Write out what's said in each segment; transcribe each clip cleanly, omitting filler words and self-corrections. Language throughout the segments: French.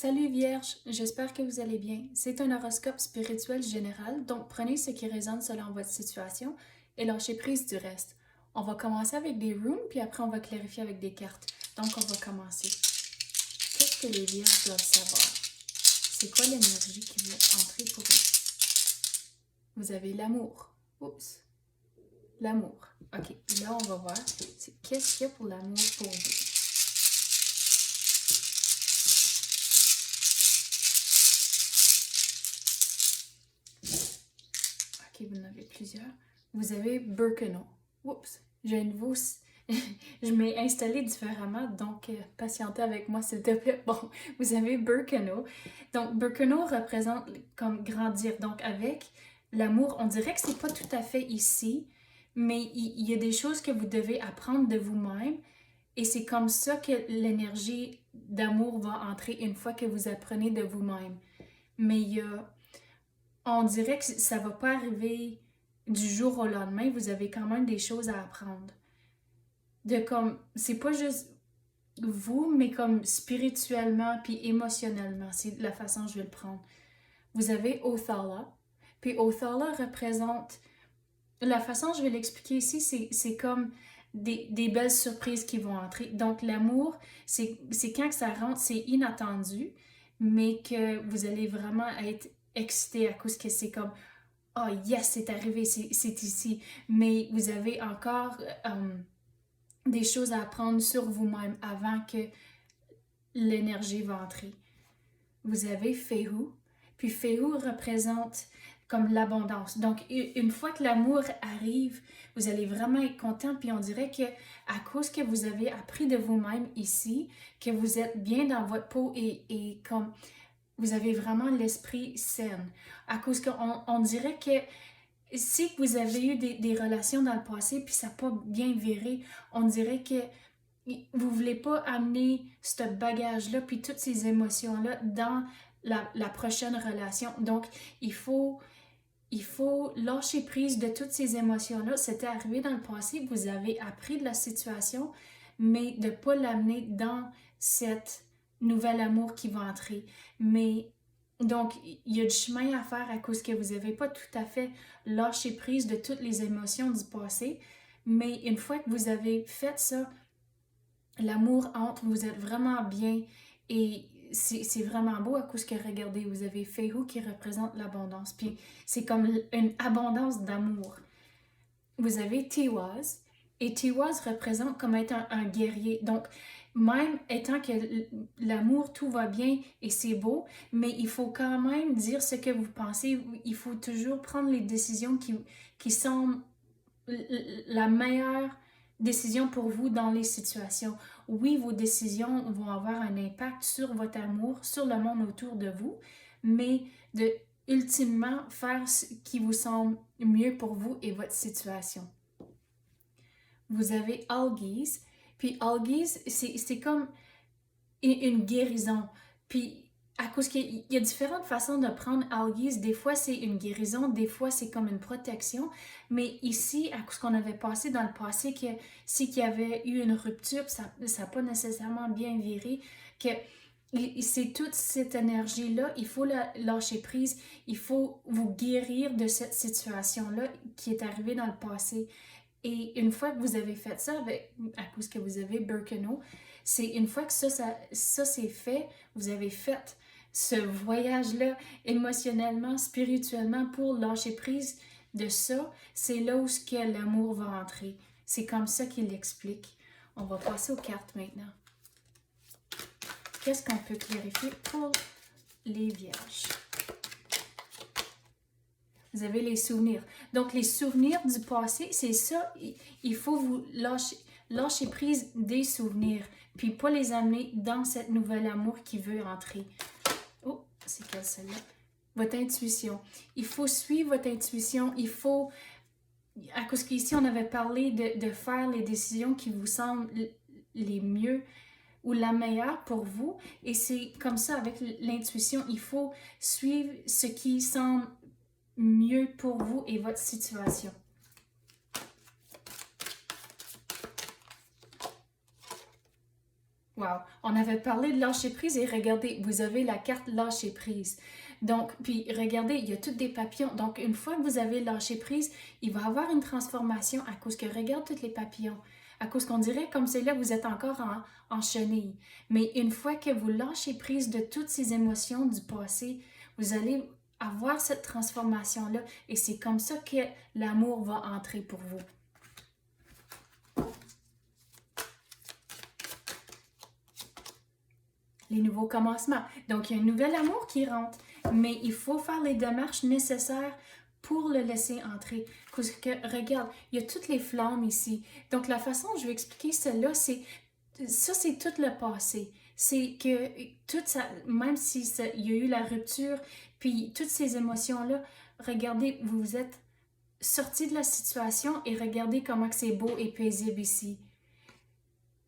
Salut Vierge, j'espère que vous allez bien. C'est un horoscope spirituel général, donc prenez ce qui résonne selon votre situation et lâchez prise du reste. On va commencer avec des runes, puis après on va clarifier avec des cartes. Donc on va commencer. Qu'est-ce que les Vierges doivent savoir? C'est quoi l'énergie qui va entrer pour eux? Vous avez l'amour. Oups. L'amour. Ok, là on va voir qu'est-ce qu'il y a pour l'amour pour vous. Ok, vous en avez plusieurs. Vous avez Birkenau. Oups, j'ai un nouveau... Je m'ai installé différemment, donc patientez avec moi s'il te plaît. Bon, vous avez Birkenau. Donc, Birkenau représente comme grandir. Donc, avec l'amour, on dirait que c'est pas tout à fait ici, mais il y a des choses que vous devez apprendre de vous-même. Et c'est comme ça que l'énergie d'amour va entrer une fois que vous apprenez de vous-même. Mais on dirait que ça va pas arriver du jour au lendemain. Vous avez quand même des choses à apprendre. De comme, c'est pas juste vous, mais comme spirituellement puis émotionnellement. C'est la façon dont je vais le prendre. Vous avez Othala. Puis Othala représente, la façon dont je vais l'expliquer ici, c'est comme des belles surprises qui vont entrer. Donc l'amour, c'est quand que ça rentre, c'est inattendu, mais que vous allez vraiment être excité à cause que c'est comme oh yes, c'est arrivé, c'est ici. Mais vous avez encore des choses à apprendre sur vous-même avant que l'énergie va entrer. Vous avez Fehu, puis Fehu représente comme l'abondance. Donc, une fois que l'amour arrive, vous allez vraiment être content, puis on dirait que à cause que vous avez appris de vous-même ici, que vous êtes bien dans votre peau et comme vous avez vraiment l'esprit sain. À cause qu'on dirait que si vous avez eu des relations dans le passé puis ça n'a pas bien viré, on dirait que vous ne voulez pas amener ce bagage-là puis toutes ces émotions-là dans la prochaine relation. Donc, il faut lâcher prise de toutes ces émotions-là. C'était arrivé dans le passé, vous avez appris de la situation, mais de ne pas l'amener dans cette nouvel amour qui va entrer. Mais donc, il y a du chemin à faire à cause que vous n'avez pas tout à fait lâché prise de toutes les émotions du passé. Mais une fois que vous avez fait ça, l'amour entre, vous êtes vraiment bien et c'est vraiment beau à cause que, regardez, vous avez Fehu qui représente l'abondance. Puis c'est comme une abondance d'amour. Vous avez Tiwaz et Tiwaz représente comme être un guerrier. Donc, même étant que l'amour, tout va bien et c'est beau, mais il faut quand même dire ce que vous pensez. Il faut toujours prendre les décisions qui sont la meilleure décision pour vous dans les situations. Oui, vos décisions vont avoir un impact sur votre amour, sur le monde autour de vous, mais de ultimement faire ce qui vous semble mieux pour vous et votre situation. Vous avez Algiz, puis Algiz, c'est comme une guérison. Puis à cause qu'il y a différentes façons de prendre Algiz, des fois c'est une guérison, des fois c'est comme une protection, mais ici, à cause qu'on avait passé dans le passé, que si qu'il y avait eu une rupture, ça n'a pas nécessairement bien viré, que c'est toute cette énergie-là, il faut la lâcher prise, il faut vous guérir de cette situation-là qui est arrivée dans le passé. Et une fois que vous avez fait ça, à cause que vous avez Birkenau, c'est une fois que ça c'est fait, vous avez fait ce voyage-là émotionnellement, spirituellement pour lâcher prise de ça, c'est là où l'amour va entrer. C'est comme ça qu'il l'explique. On va passer aux cartes maintenant. Qu'est-ce qu'on peut clarifier pour les vierges? Vous avez les souvenirs. Donc, les souvenirs du passé, c'est ça. Il faut vous lâcher prise des souvenirs, puis pas les amener dans cette nouvelle amour qui veut entrer. Oh, c'est quelle celle-là? Votre intuition. Il faut suivre votre intuition. Il faut, à cause qu'ici, on avait parlé de faire les décisions qui vous semblent les mieux ou la meilleure pour vous. Et c'est comme ça avec l'intuition. Il faut suivre ce qui semble mieux pour vous et votre situation. Wow! On avait parlé de lâcher prise et regardez, vous avez la carte lâcher prise. Donc, puis regardez, il y a tous des papillons. Donc, une fois que vous avez lâché prise, il va y avoir une transformation à cause que regarde tous les papillons. À cause qu'on dirait comme c'est là, vous êtes encore en chenille. Mais une fois que vous lâchez prise de toutes ces émotions du passé, vous allez avoir cette transformation-là et c'est comme ça que l'amour va entrer pour vous. Les nouveaux commencements. Donc, il y a un nouvel amour qui rentre, mais il faut faire les démarches nécessaires pour le laisser entrer. Parce que, regarde, il y a toutes les flammes ici. Donc, la façon dont je vais expliquer cela, c'est ça, c'est tout le passé. C'est que tout ça, même si il y a eu la rupture, puis toutes ces émotions-là, regardez, vous êtes sorti de la situation et regardez comment c'est beau et paisible ici.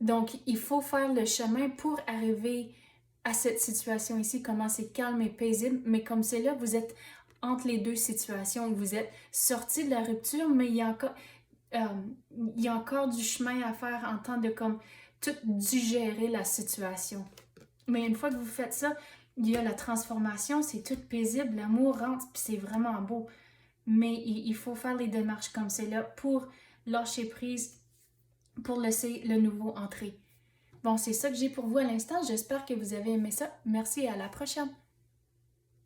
Donc, il faut faire le chemin pour arriver à cette situation ici, comment c'est calme et paisible, mais comme c'est là, vous êtes entre les deux situations, vous êtes sorti de la rupture, mais il y a encore du chemin à faire en temps de comme tout digérer la situation. Mais une fois que vous faites ça, il y a la transformation, c'est tout paisible, l'amour rentre, puis c'est vraiment beau. Mais il faut faire les démarches comme c'est là pour lâcher prise, pour laisser le nouveau entrer. Bon, c'est ça que j'ai pour vous à l'instant. J'espère que vous avez aimé ça. Merci et à la prochaine.